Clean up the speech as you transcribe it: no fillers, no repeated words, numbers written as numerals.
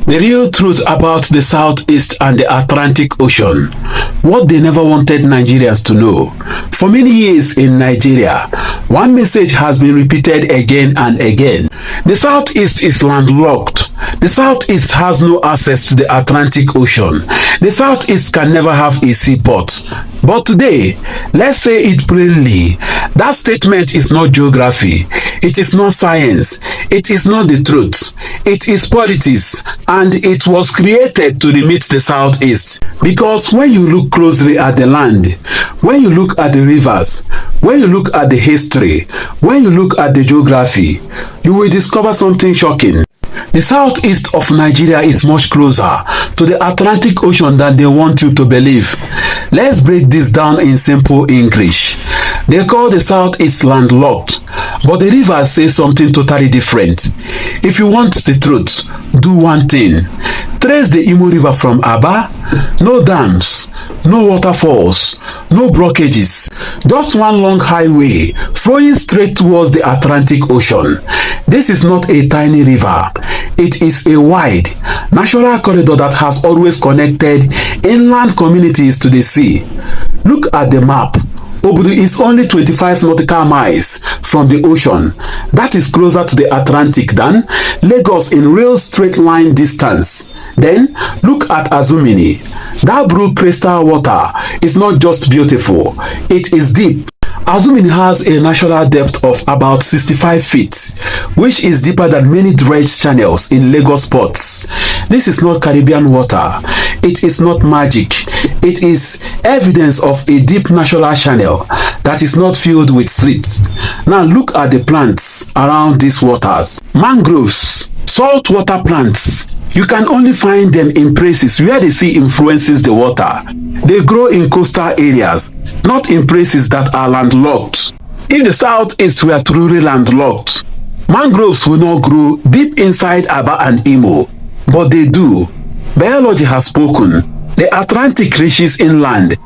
The real truth about the Southeast and the Atlantic Ocean. What they never wanted Nigerians to know. For many years in Nigeria, one message has been repeated again and again. The Southeast is landlocked. The Southeast has no access to the Atlantic Ocean. The Southeast can never have a seaport. But today, let's say it plainly, that statement is not geography, it is not science, it is not the truth, it is politics, and it was created to limit the Southeast. Because when you look closely at the land, when you look at the rivers, when you look at the history, when you look at the geography, you will discover something shocking. The southeast of Nigeria is much closer to the Atlantic Ocean than they want you to believe. Let's break this down in simple English. They call the southeast landlocked, but the rivers say something totally different. If you want the truth, do one thing. Trace the Imo River from Aba. No dams, no waterfalls, no blockages. Just one long highway flowing straight towards the Atlantic Ocean. This is not a tiny river. It is a wide, natural corridor that has always connected inland communities to the sea. Look at the map. Oguta is only 25 nautical miles from the ocean. That is closer to the Atlantic than Lagos in real straight line distance. Then look at Azumini. That blue crystal water is not just beautiful, it is deep. Azumini has a natural depth of about 65 feet, which is deeper than many dredge channels in Lagos ports. This is not Caribbean water. It is not magic. It is evidence of a deep natural channel that is not filled with slits. Now look at the plants around these waters. Mangroves, saltwater plants. You can only find them in places where the sea influences the water. They grow in coastal areas, not in places that are landlocked. If the southeast were truly landlocked, mangroves will not grow deep inside Aba and Imo, but they do. Biology has spoken. The Atlantic reaches inland